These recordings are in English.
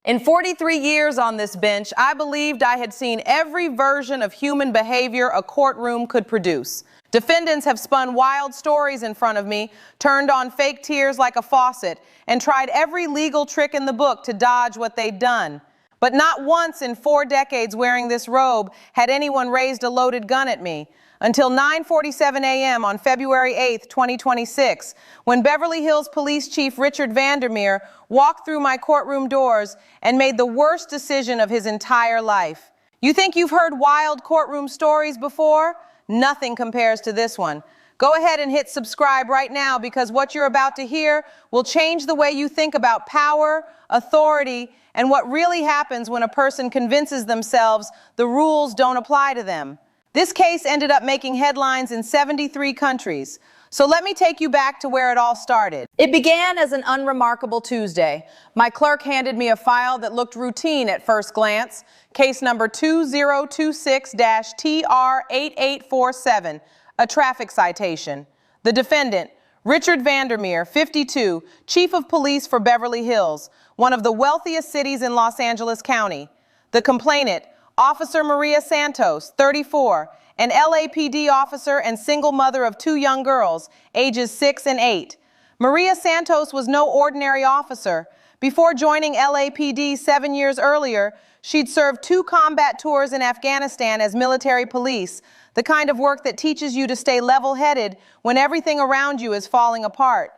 In 43 years on this bench, I believed I had seen every version of human behavior a courtroom could produce. Defendants have spun wild stories in front of me, turned on fake tears like a faucet, and tried every legal trick in the book to dodge what they'd done. But not once in 4 decades wearing this robe had anyone raised a loaded gun at me, until 9:47 a.m. on February 8, 2026, when Beverly Hills Police Chief Richard Vandermeer walked through my courtroom doors and made the worst decision of his entire life. You think you've heard wild courtroom stories before? Nothing compares to this one. Go ahead and hit subscribe right now, because what you're about to hear will change the way you think about power, authority, and what really happens when a person convinces themselves the rules don't apply to them. This case ended up making headlines in 73 countries. So let me take you back to where it all started. It began as an unremarkable Tuesday. My clerk handed me a file that looked routine at first glance. Case number 2026-TR8847, a traffic citation. The defendant, Richard Vandermeer, 52, Chief of Police for Beverly Hills, one of the wealthiest cities in Los Angeles County. The complainant, Officer Maria Santos, 34, an LAPD officer and single mother of 2 young girls, ages 6 and 8. Maria Santos was no ordinary officer. Before joining LAPD 7 years earlier, she'd served 2 combat tours in Afghanistan as military police, the kind of work that teaches you to stay level-headed when everything around you is falling apart.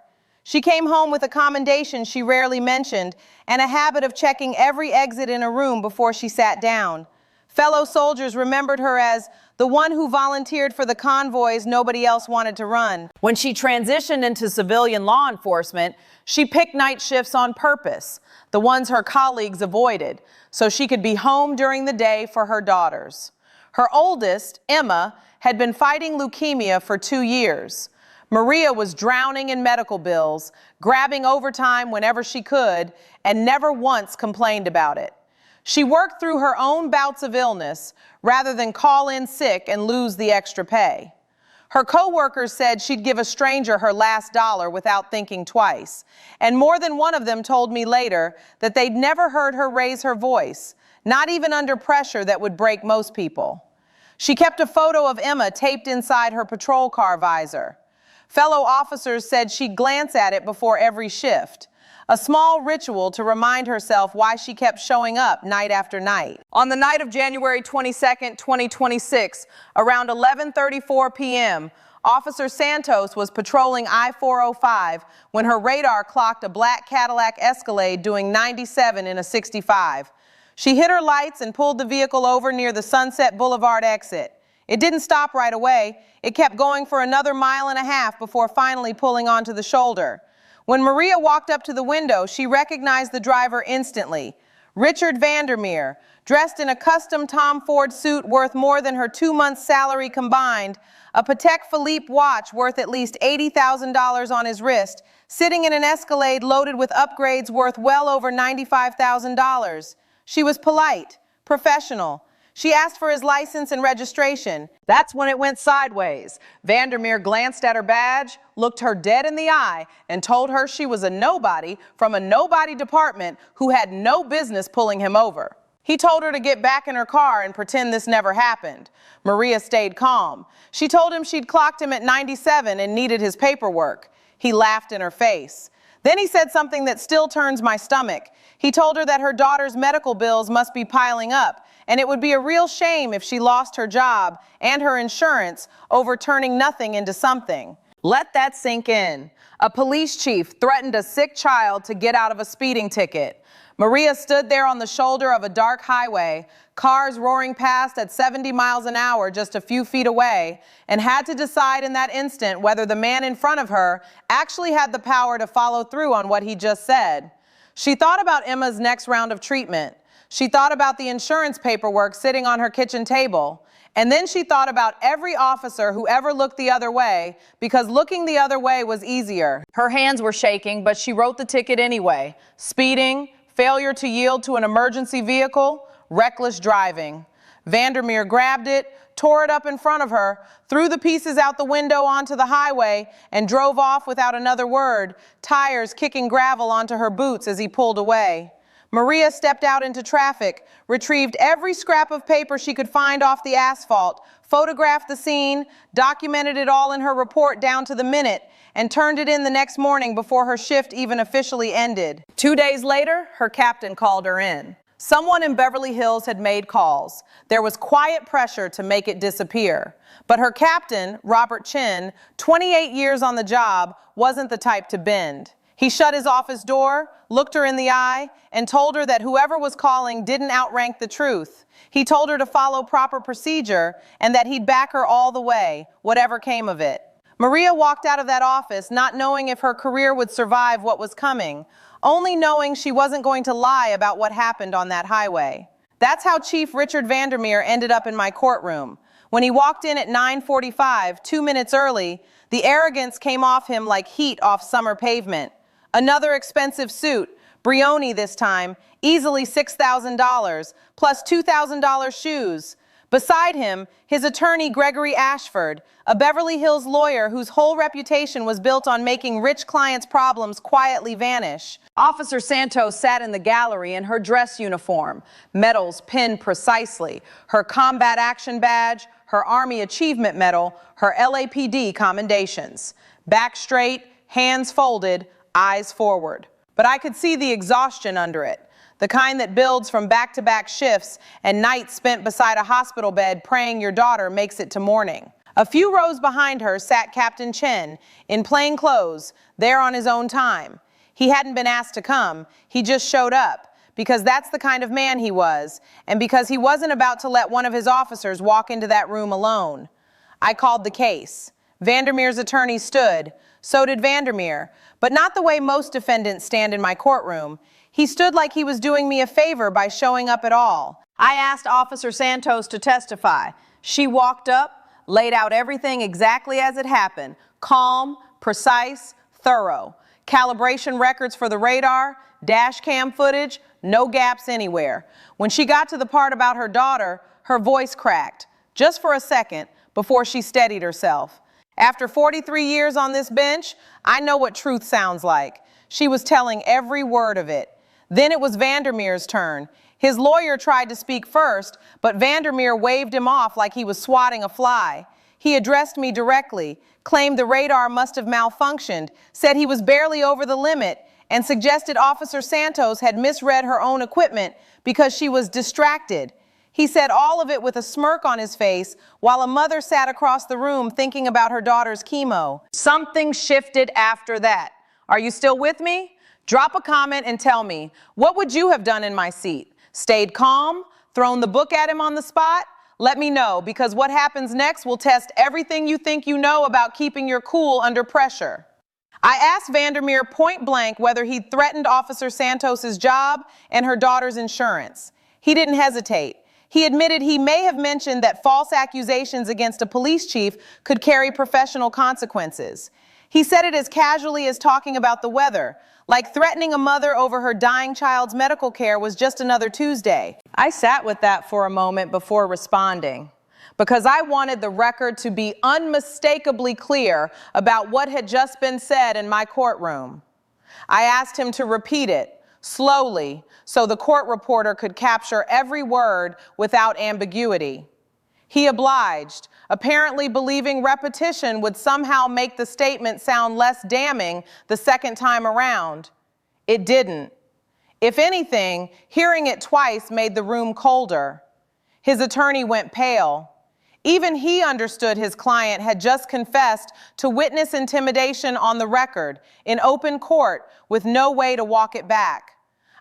She came home with a commendation she rarely mentioned and a habit of checking every exit in a room before she sat down. Fellow soldiers remembered her as the one who volunteered for the convoys nobody else wanted to run. When she transitioned into civilian law enforcement, she picked night shifts on purpose, the ones her colleagues avoided, so she could be home during the day for her daughters. Her oldest, Emma, had been fighting leukemia for 2 years. Maria was drowning in medical bills, grabbing overtime whenever she could, and never once complained about it. She worked through her own bouts of illness rather than call in sick and lose the extra pay. Her coworkers said she'd give a stranger her last dollar without thinking twice, and more than one of them told me later that they'd never heard her raise her voice, not even under pressure that would break most people. She kept a photo of Emma taped inside her patrol car visor. Fellow officers said she'd glance at it before every shift, a small ritual to remind herself why she kept showing up night after night. On the night of January 22, 2026, around 11:34 p.m., Officer Santos was patrolling I-405 when her radar clocked a black Cadillac Escalade doing 97 in a 65. She hit her lights and pulled the vehicle over near the Sunset Boulevard exit. It didn't stop right away. It kept going for another 1.5 miles before finally pulling onto the shoulder. When Maria walked up to the window, she recognized the driver instantly. Richard Vandermeer, dressed in a custom Tom Ford suit worth more than her 2 months' salary combined, a Patek Philippe watch worth at least $80,000 on his wrist, sitting in an Escalade loaded with upgrades worth well over $95,000. She was polite, professional. She asked for his license and registration. That's when it went sideways. Vandermeer glanced at her badge, looked her dead in the eye, and told her she was a nobody from a nobody department who had no business pulling him over. He told her to get back in her car and pretend this never happened. Maria stayed calm. She told him she'd clocked him at 97 and needed his paperwork. He laughed in her face. Then he said something that still turns my stomach. He told her that her daughter's medical bills must be piling up, and it would be a real shame if she lost her job and her insurance over turning nothing into something. Let that sink in. A police chief threatened a sick child to get out of a speeding ticket. Maria stood there on the shoulder of a dark highway, cars roaring past at 70 miles an hour just a few feet away, and had to decide in that instant whether the man in front of her actually had the power to follow through on what he just said. She thought about Emma's next round of treatment. She thought about the insurance paperwork sitting on her kitchen table. And then she thought about every officer who ever looked the other way, because looking the other way was easier. Her hands were shaking, but she wrote the ticket anyway. Speeding, failure to yield to an emergency vehicle, reckless driving. Vandermeer grabbed it, tore it up in front of her, threw the pieces out the window onto the highway, and drove off without another word, tires kicking gravel onto her boots as he pulled away. Maria stepped out into traffic, retrieved every scrap of paper she could find off the asphalt, photographed the scene, documented it all in her report down to the minute, and turned it in the next morning before her shift even officially ended. 2 days later, her captain called her in. Someone in Beverly Hills had made calls. There was quiet pressure to make it disappear. But her captain, Robert Chin, 28 years on the job, wasn't the type to bend. He shut his office door, looked her in the eye, and told her that whoever was calling didn't outrank the truth. He told her to follow proper procedure and that he'd back her all the way, whatever came of it. Maria walked out of that office not knowing if her career would survive what was coming, only knowing she wasn't going to lie about what happened on that highway. That's how Chief Richard Vandermeer ended up in my courtroom. When he walked in at 9:45, 2 minutes early, the arrogance came off him like heat off summer pavement. Another expensive suit, Brioni this time, easily $6,000, plus $2,000 shoes. Beside him, his attorney Gregory Ashford, a Beverly Hills lawyer whose whole reputation was built on making rich clients' problems quietly vanish. Officer Santos sat in the gallery in her dress uniform, medals pinned precisely, her combat action badge, her Army Achievement Medal, her LAPD commendations. Back straight, hands folded, eyes forward. But I could see the exhaustion under it, the kind that builds from back-to-back shifts and nights spent beside a hospital bed praying your daughter makes it to morning. A few rows behind her sat Captain Chen, in plain clothes, there on his own time. He hadn't been asked to come, he just showed up, because that's the kind of man he was, and because he wasn't about to let one of his officers walk into that room alone. I called the case. Vandermeer's attorney stood. So did Vandermeer, but not the way most defendants stand in my courtroom. He stood like he was doing me a favor by showing up at all. I asked Officer Santos to testify. She walked up, laid out everything exactly as it happened. Calm, precise, thorough. Calibration records for the radar, dash cam footage, no gaps anywhere. When she got to the part about her daughter, her voice cracked, just for a second, before she steadied herself. After 43 years on this bench, I know what truth sounds like. She was telling every word of it. Then it was Vandermeer's turn. His lawyer tried to speak first, but Vandermeer waved him off like he was swatting a fly. He addressed me directly, claimed the radar must have malfunctioned, said he was barely over the limit, and suggested Officer Santos had misread her own equipment because she was distracted. He said all of it with a smirk on his face while a mother sat across the room thinking about her daughter's chemo. Something shifted after that. Are you still with me? Drop a comment and tell me, what would you have done in my seat? Stayed calm? Thrown the book at him on the spot? Let me know, because what happens next will test everything you think you know about keeping your cool under pressure. I asked Vandermeer point blank whether he'd threatened Officer Santos's job and her daughter's insurance. He didn't hesitate. He admitted he may have mentioned that false accusations against a police chief could carry professional consequences. He said it as casually as talking about the weather, like threatening a mother over her dying child's medical care was just another Tuesday. I sat with that for a moment before responding, because I wanted the record to be unmistakably clear about what had just been said in my courtroom. I asked him to repeat it, slowly, so the court reporter could capture every word without ambiguity. He obliged, apparently believing repetition would somehow make the statement sound less damning the second time around. It didn't. If anything, hearing it twice made the room colder. His attorney went pale. Even he understood his client had just confessed to witness intimidation on the record, in open court, with no way to walk it back.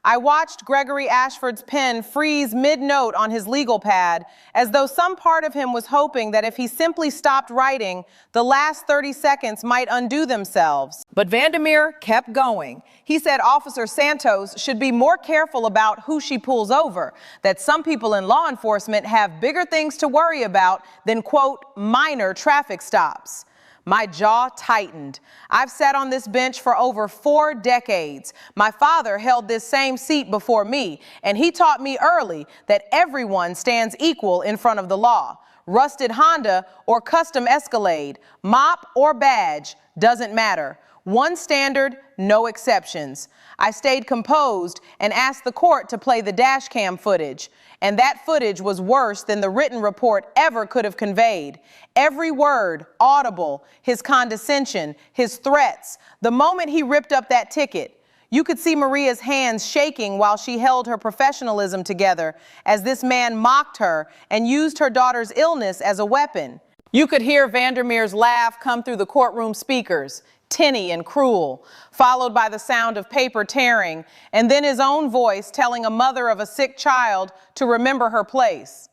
I watched Gregory Ashford's pen freeze mid-note on his legal pad, as though some part of him was hoping that if he simply stopped writing, the last 30 seconds might undo themselves. But Vandermeer kept going. He said Officer Santos should be more careful about who she pulls over, that some people in law enforcement have bigger things to worry about than, quote, minor traffic stops. My jaw tightened. I've sat on this bench for over 4 decades. My father held this same seat before me, and he taught me early that everyone stands equal in front of the law. Rusted Honda or custom Escalade, mop or badge, doesn't matter. One standard, no exceptions. I stayed composed and asked the court to play the dash cam footage, and that footage was worse than the written report ever could have conveyed. Every word, audible, his condescension, his threats. The moment he ripped up that ticket, you could see Maria's hands shaking while she held her professionalism together as this man mocked her and used her daughter's illness as a weapon. You could hear Vandermeer's laugh come through the courtroom speakers, tinny and cruel, followed by the sound of paper tearing, and then his own voice telling a mother of a sick child to remember her place.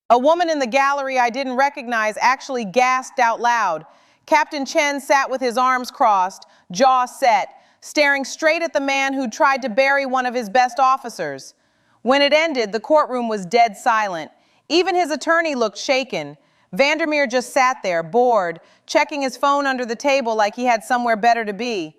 A woman in the gallery I didn't recognize actually gasped out loud. Captain Chen sat with his arms crossed, jaw set, staring straight at the man who tried to bury one of his best officers. When it ended, the courtroom was dead silent. Even his attorney looked shaken. Vandermeer just sat there, bored, checking his phone under the table like he had somewhere better to be.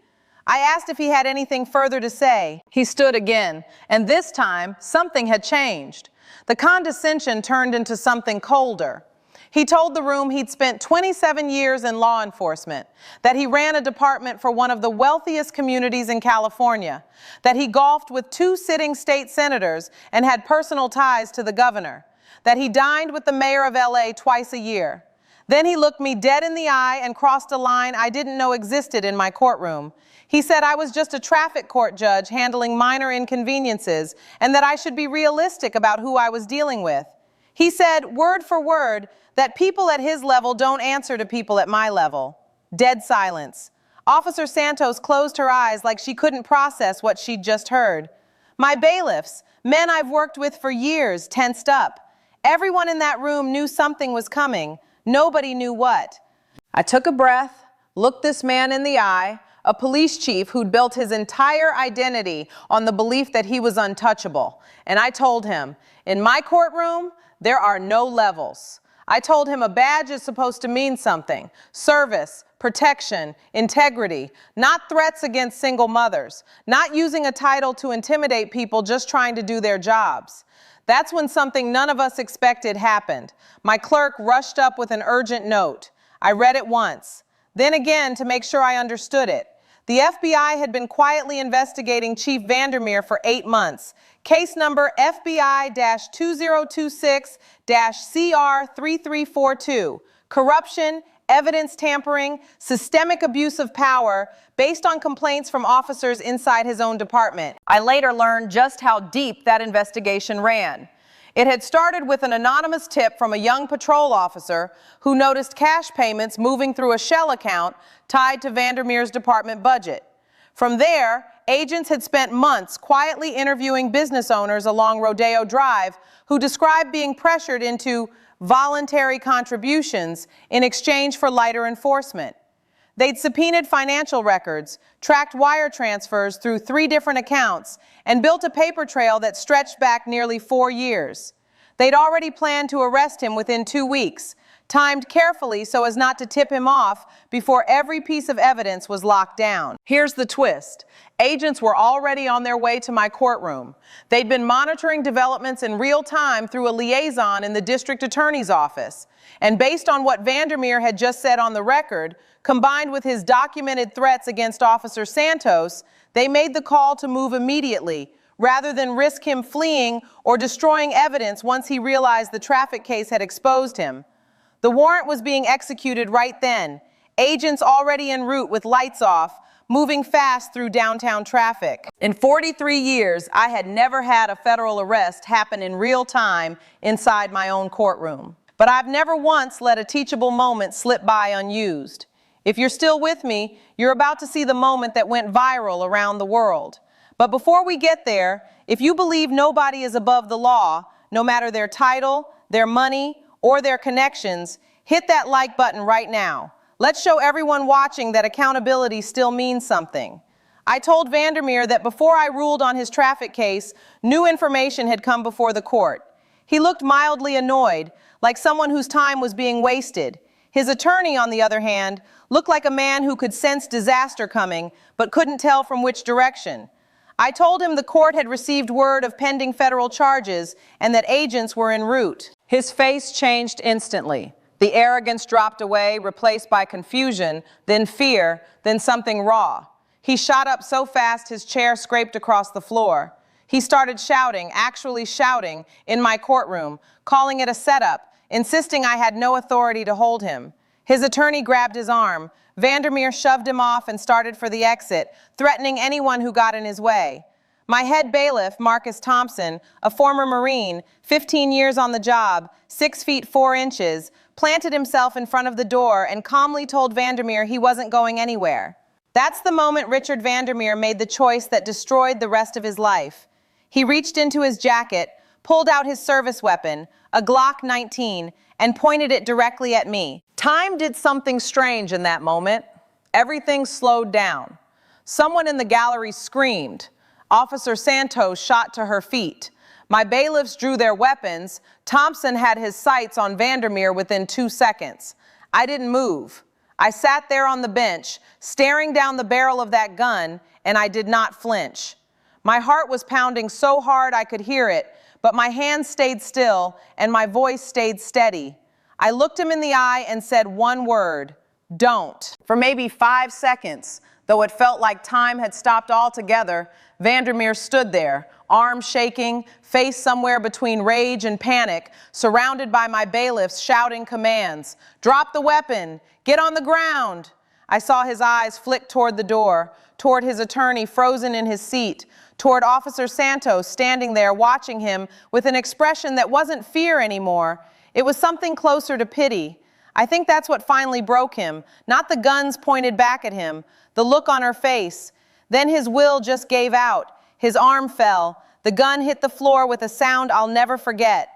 I asked if he had anything further to say. He stood again, and this time, something had changed. The condescension turned into something colder. He told the room he'd spent 27 years in law enforcement, that he ran a department for one of the wealthiest communities in California, that he golfed with 2 sitting state senators and had personal ties to the governor, that he dined with the mayor of LA twice a year. Then he looked me dead in the eye and crossed a line I didn't know existed in my courtroom. He said I was just a traffic court judge handling minor inconveniences and that I should be realistic about who I was dealing with. He said, word for word, that people at his level don't answer to people at my level. Dead silence. Officer Santos closed her eyes like she couldn't process what she'd just heard. My bailiffs, men I've worked with for years, tensed up. Everyone in that room knew something was coming. Nobody knew what. I took a breath, looked this man in the eye, a police chief who'd built his entire identity on the belief that he was untouchable. And I told him, in my courtroom, there are no levels. I told him a badge is supposed to mean something. Service, protection, integrity, not threats against single mothers, not using a title to intimidate people just trying to do their jobs. That's when something none of us expected happened. My clerk rushed up with an urgent note. I read it once, then again to make sure I understood it. The FBI had been quietly investigating Chief Vandermeer for 8 months. Case number FBI-2026-CR3342. Corruption, evidence tampering, systemic abuse of power, based on complaints from officers inside his own department. I later learned just how deep that investigation ran. It had started with an anonymous tip from a young patrol officer who noticed cash payments moving through a shell account tied to Vandermeer's department budget. From there, agents had spent months quietly interviewing business owners along Rodeo Drive who described being pressured into voluntary contributions in exchange for lighter enforcement. They'd subpoenaed financial records, tracked wire transfers through 3 different accounts, and built a paper trail that stretched back nearly 4 years. They'd already planned to arrest him within 2 weeks, timed carefully so as not to tip him off before every piece of evidence was locked down. Here's the twist. Agents were already on their way to my courtroom. They'd been monitoring developments in real time through a liaison in the district attorney's office. And based on what Vandermeer had just said on the record, combined with his documented threats against Officer Santos, they made the call to move immediately, rather than risk him fleeing or destroying evidence once he realized the traffic case had exposed him. The warrant was being executed right then, agents already en route with lights off, moving fast through downtown traffic. In 43 years, I had never had a federal arrest happen in real time inside my own courtroom. But I've never once let a teachable moment slip by unused. If you're still with me, you're about to see the moment that went viral around the world. But before we get there, if you believe nobody is above the law, no matter their title, their money, or their connections, hit that like button right now. Let's show everyone watching that accountability still means something. I told Vandermeer that before I ruled on his traffic case, new information had come before the court. He looked mildly annoyed, like someone whose time was being wasted. His attorney, on the other hand, looked like a man who could sense disaster coming, but couldn't tell from which direction. I told him the court had received word of pending federal charges and that agents were en route. His face changed instantly. The arrogance dropped away, replaced by confusion, then fear, then something raw. He shot up so fast his chair scraped across the floor. He started shouting, actually shouting, in my courtroom, calling it a setup, insisting I had no authority to hold him. His attorney grabbed his arm. Vandermeer shoved him off and started for the exit, threatening anyone who got in his way. My head bailiff, Marcus Thompson, a former Marine, 15 years on the job, 6 feet 4 inches, planted himself in front of the door and calmly told Vandermeer he wasn't going anywhere. That's the moment Richard Vandermeer made the choice that destroyed the rest of his life. He reached into his jacket, pulled out his service weapon, a Glock 19, and pointed it directly at me. Time did something strange in that moment. Everything slowed down. Someone in the gallery screamed. Officer Santos shot to her feet. My bailiffs drew their weapons. Thompson had his sights on Vandermeer within 2 seconds. I didn't move. I sat there on the bench, staring down the barrel of that gun, and I did not flinch. My heart was pounding so hard I could hear it, but my hands stayed still and my voice stayed steady. I looked him in the eye and said one word, "Don't." For maybe 5 seconds, though it felt like time had stopped altogether, Vandermeer stood there, arms shaking, face somewhere between rage and panic, surrounded by my bailiffs shouting commands. "Drop the weapon! Get on the ground!" I saw his eyes flick toward the door, toward his attorney frozen in his seat, toward Officer Santos standing there watching him with an expression that wasn't fear anymore. It was something closer to pity. I think that's what finally broke him, not the guns pointed back at him, the look on her face. Then his will just gave out. His arm fell. The gun hit the floor with a sound I'll never forget.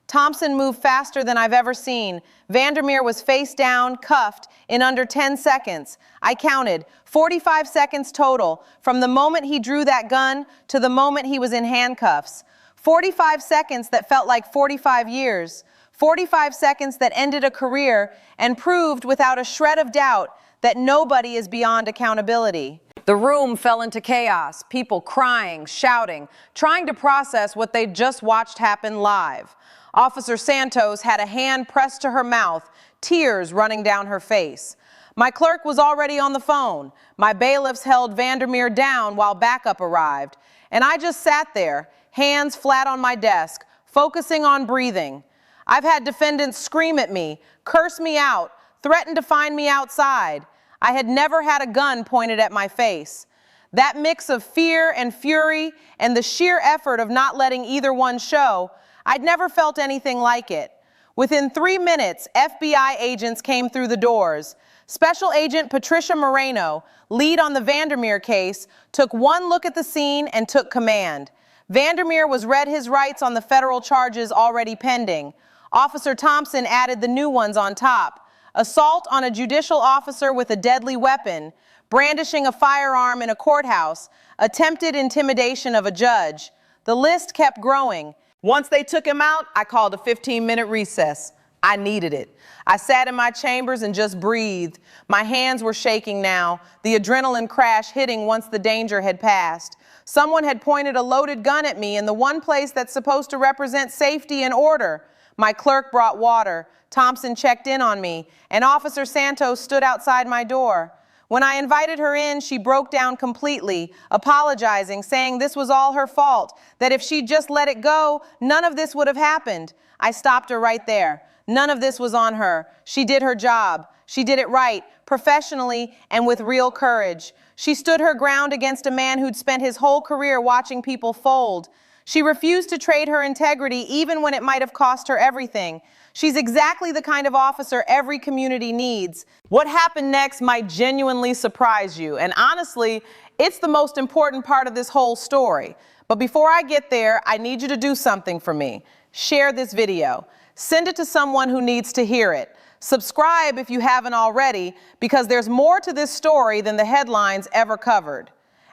Thompson moved faster than I've ever seen. Vandermeer was face down, cuffed, in under 10 seconds. I counted, 45 seconds total, from the moment he drew that gun to the moment he was in handcuffs. 45 seconds that felt like 45 years. 45 seconds that ended a career and proved without a shred of doubt that nobody is beyond accountability. The room fell into chaos, people crying, shouting, trying to process what they'd just watched happen live. Officer Santos had a hand pressed to her mouth, tears running down her face. My clerk was already on the phone. My bailiffs held Vandermeer down while backup arrived. And I just sat there, hands flat on my desk, focusing on breathing. I've had defendants scream at me, curse me out, threaten to find me outside. I had never had a gun pointed at my face. That mix of fear and fury and the sheer effort of not letting either one show, I'd never felt anything like it. Within 3 minutes, FBI agents came through the doors. Special Agent Patricia Moreno, lead on the Vandermeer case, took one look at the scene and took command. Vandermeer was read his rights on the federal charges already pending. Officer Thompson added the new ones on top. Assault on a judicial officer with a deadly weapon, brandishing a firearm in a courthouse, attempted intimidation of a judge. The list kept growing. Once they took him out, I called a 15-minute recess. I needed it. I sat in my chambers and just breathed. My hands were shaking now, the adrenaline crash hitting once the danger had passed. Someone had pointed a loaded gun at me in the one place that's supposed to represent safety and order. My clerk brought water. Thompson checked in on me, and Officer Santos stood outside my door. When I invited her in, she broke down completely, apologizing, saying this was all her fault, that if she'd just let it go, none of this would have happened. I stopped her right there. None of this was on her. She did her job. She did it right, professionally, and with real courage. She stood her ground against a man who'd spent his whole career watching people fold. She refused to trade her integrity even when it might have cost her everything. She's exactly the kind of officer every community needs. What happened next might genuinely surprise you, and honestly, it's the most important part of this whole story. But before I get there, I need you to do something for me. Share this video. Send it to someone who needs to hear it. Subscribe if you haven't already, because there's more to this story than the headlines ever covered.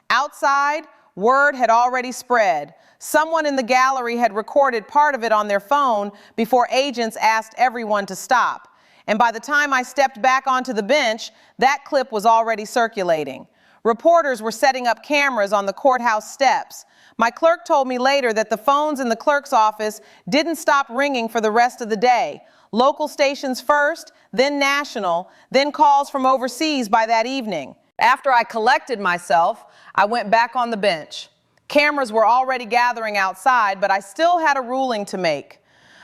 Outside, word had already spread. Someone in the gallery had recorded part of it on their phone before agents asked everyone to stop. And by the time I stepped back onto the bench, that clip was already circulating. Reporters were setting up cameras on the courthouse steps. My clerk told me later that the phones in the clerk's office didn't stop ringing for the rest of the day. Local stations first, then national, then calls from overseas by that evening. After I collected myself, I went back on the bench. Cameras were already gathering outside, but I still had a ruling to make.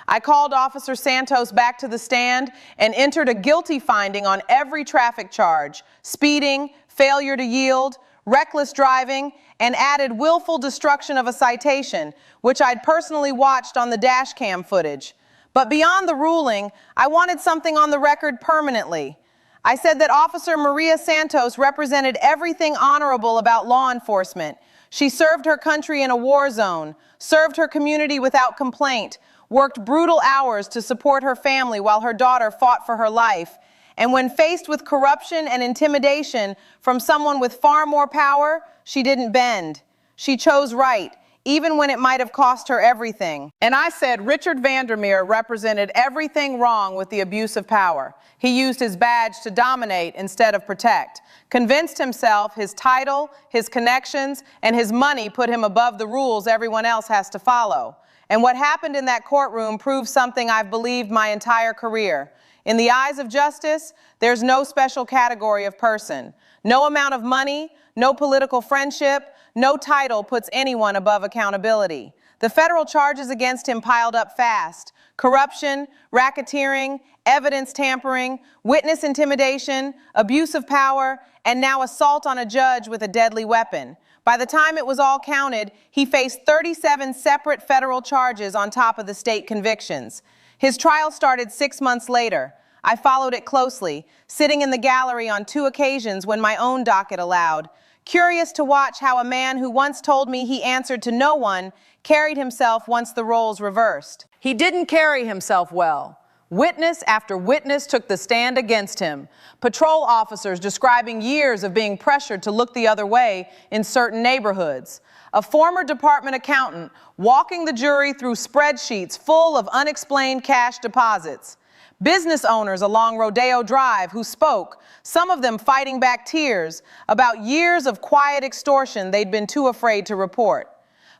I called Officer Santos back to the stand and entered a guilty finding on every traffic charge: speeding, failure to yield, reckless driving, and added willful destruction of a citation, which I'd personally watched on the dash cam footage. But beyond the ruling, I wanted something on the record permanently. I said that Officer Maria Santos represented everything honorable about law enforcement. She served her country in a war zone, served her community without complaint, worked brutal hours to support her family while her daughter fought for her life. And when faced with corruption and intimidation from someone with far more power, she didn't bend. She chose right, even when it might have cost her everything. And I said Richard Vandermeer represented everything wrong with the abuse of power. He used his badge to dominate instead of protect, convinced himself his title, his connections, and his money put him above the rules everyone else has to follow. And what happened in that courtroom proved something I've believed my entire career. In the eyes of justice, there's no special category of person. No amount of money, no political friendship, no title puts anyone above accountability. The federal charges against him piled up fast: corruption, racketeering, evidence tampering, witness intimidation, abuse of power, and now assault on a judge with a deadly weapon. By the time it was all counted, he faced 37 separate federal charges on top of the state convictions. His trial started 6 months later. I followed it closely, sitting in the gallery on 2 occasions when my own docket allowed, curious to watch how a man who once told me he answered to no one carried himself once the roles reversed. He didn't carry himself well. Witness after witness took the stand against him. Patrol officers describing years of being pressured to look the other way in certain neighborhoods. A former department accountant walking the jury through spreadsheets full of unexplained cash deposits. Business owners along Rodeo Drive who spoke, some of them fighting back tears, about years of quiet extortion they'd been too afraid to report.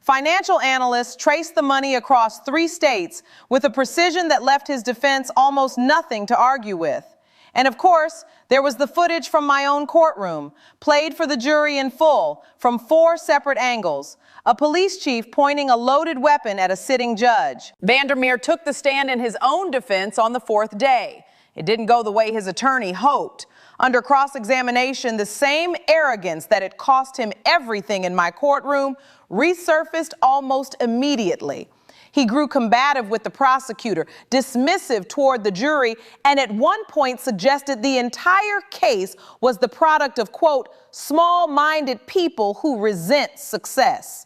Financial analysts traced the money across 3 states with a precision that left his defense almost nothing to argue with. And of course, there was the footage from my own courtroom, played for the jury in full, from 4 separate angles. A police chief pointing a loaded weapon at a sitting judge. Vandermeer took the stand in his own defense on the 4th day. It didn't go the way his attorney hoped. Under cross-examination, the same arrogance that had cost him everything in my courtroom resurfaced almost immediately. He grew combative with the prosecutor, dismissive toward the jury, and at one point suggested the entire case was the product of, quote, small-minded people who resent success.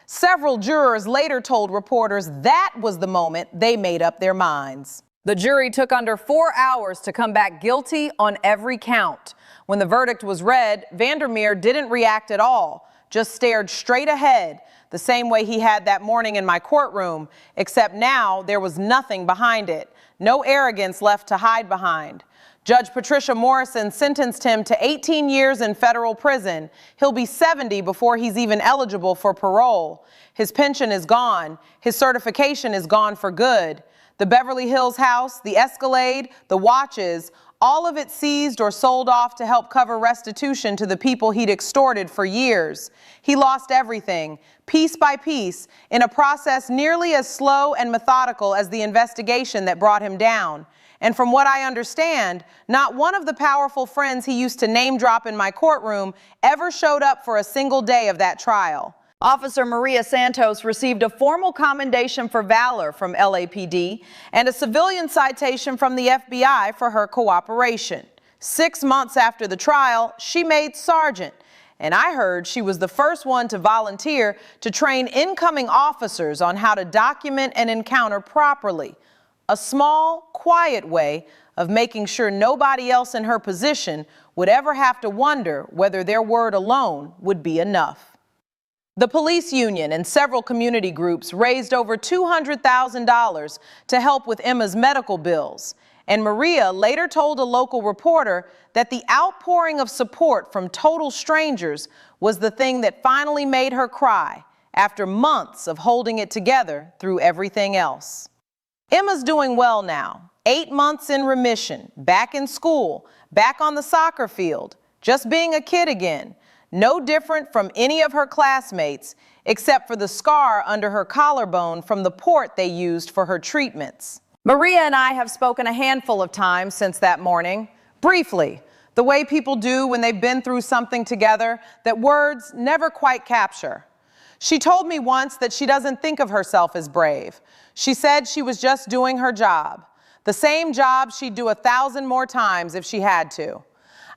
Several jurors later told reporters that was the moment they made up their minds. The jury took under 4 hours to come back guilty on every count. When the verdict was read, Vandermeer didn't react at all, just stared straight ahead, the same way he had that morning in my courtroom, except now there was nothing behind it, no arrogance left to hide behind. Judge Patricia Morrison sentenced him to 18 years in federal prison. He'll be 70 before he's even eligible for parole. His pension is gone. His certification is gone for good. The Beverly Hills house, the Escalade, the watches, all of it seized or sold off to help cover restitution to the people he'd extorted for years. He lost everything, piece by piece, in a process nearly as slow and methodical as the investigation that brought him down. And from what I understand, not one of the powerful friends he used to name drop in my courtroom ever showed up for a single day of that trial. Officer Maria Santos received a formal commendation for valor from LAPD and a civilian citation from the FBI for her cooperation. 6 months after the trial, she made sergeant, and I heard she was the first one to volunteer to train incoming officers on how to document an encounter properly. A small, quiet way of making sure nobody else in her position would ever have to wonder whether their word alone would be enough. The police union and several community groups raised over $200,000 to help with Emma's medical bills. and Maria later told a local reporter that the outpouring of support from total strangers was the thing that finally made her cry after months of holding it together through everything else. Emma's doing well now, 8 months in remission, back in school, back on the soccer field, just being a kid again, no different from any of her classmates, except for the scar under her collarbone from the port they used for her treatments. Maria and I have spoken a handful of times since that morning, briefly, the way people do when they've been through something together that words never quite capture. She told me once that she doesn't think of herself as brave. She said she was just doing her job, the same job she'd do 1,000 more times if she had to.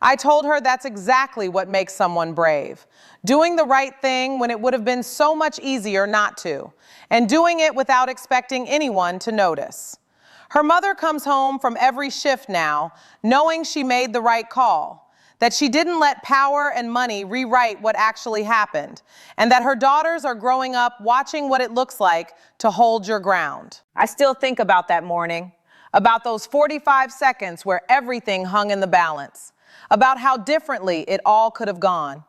I told her that's exactly what makes someone brave, doing the right thing when it would have been so much easier not to, and doing it without expecting anyone to notice. Her mother comes home from every shift now, knowing she made the right call, that she didn't let power and money rewrite what actually happened, and that her daughters are growing up watching what it looks like to hold your ground. I still think about that morning, about those 45 seconds where everything hung in the balance, about how differently it all could have gone.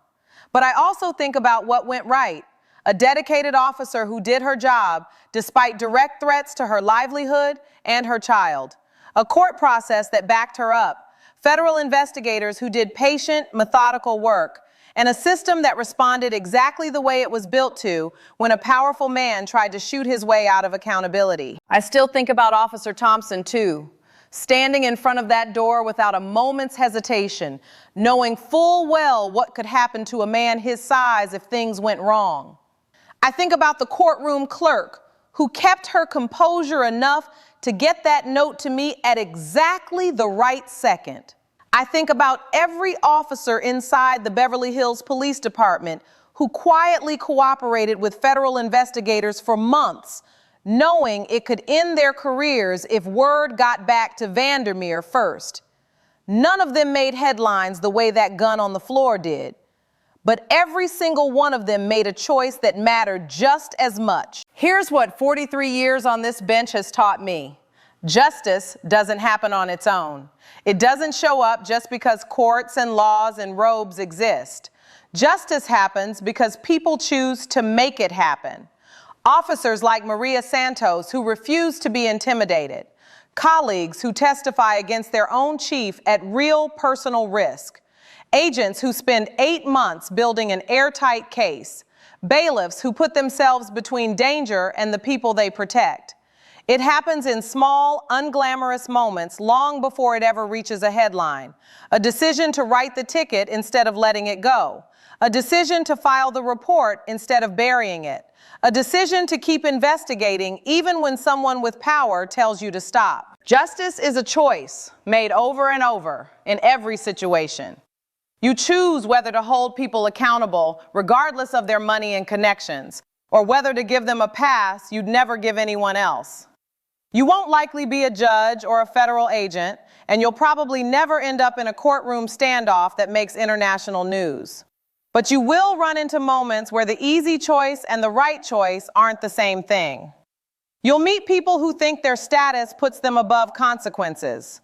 But I also think about what went right, a dedicated officer who did her job despite direct threats to her livelihood and her child, a court process that backed her up, federal investigators who did patient, methodical work, and a system that responded exactly the way it was built to when a powerful man tried to shoot his way out of accountability. I still think about Officer Thompson, too, standing in front of that door without a moment's hesitation, knowing full well what could happen to a man his size if things went wrong. I think about the courtroom clerk who kept her composure enough to get that note to me at exactly the right second. I think about every officer inside the Beverly Hills Police Department who quietly cooperated with federal investigators for months, knowing it could end their careers if word got back to Vandermeer first. None of them made headlines the way that gun on the floor did, but every single one of them made a choice that mattered just as much. Here's what 43 years on this bench has taught me. Justice doesn't happen on its own. It doesn't show up just because courts and laws and robes exist. Justice happens because people choose to make it happen. Officers like Maria Santos who refuse to be intimidated. Colleagues who testify against their own chief at real personal risk. Agents who spend 8 months building an airtight case. Bailiffs who put themselves between danger and the people they protect. It happens in small, unglamorous moments long before it ever reaches a headline. A decision to write the ticket instead of letting it go. A decision to file the report instead of burying it. A decision to keep investigating even when someone with power tells you to stop. Justice is a choice made over and over in every situation. You choose whether to hold people accountable regardless of their money and connections, or whether to give them a pass you'd never give anyone else. You won't likely be a judge or a federal agent, and you'll probably never end up in a courtroom standoff that makes international news. But you will run into moments where the easy choice and the right choice aren't the same thing. You'll meet people who think their status puts them above consequences.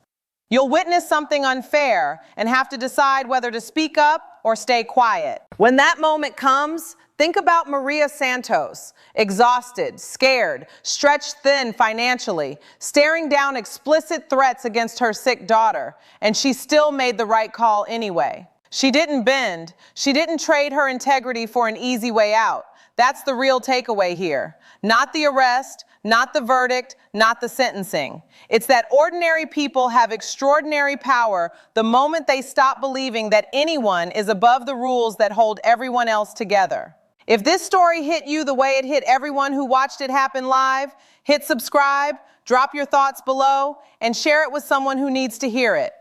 You'll witness something unfair and have to decide whether to speak up or stay quiet. When that moment comes, think about Maria Santos, exhausted, scared, stretched thin financially, staring down explicit threats against her sick daughter, and she still made the right call anyway. She didn't bend. She didn't trade her integrity for an easy way out. That's the real takeaway here. Not the arrest, not the verdict, not the sentencing. It's that ordinary people have extraordinary power the moment they stop believing that anyone is above the rules that hold everyone else together. If this story hit you the way it hit everyone who watched it happen live, hit subscribe, drop your thoughts below, and share it with someone who needs to hear it.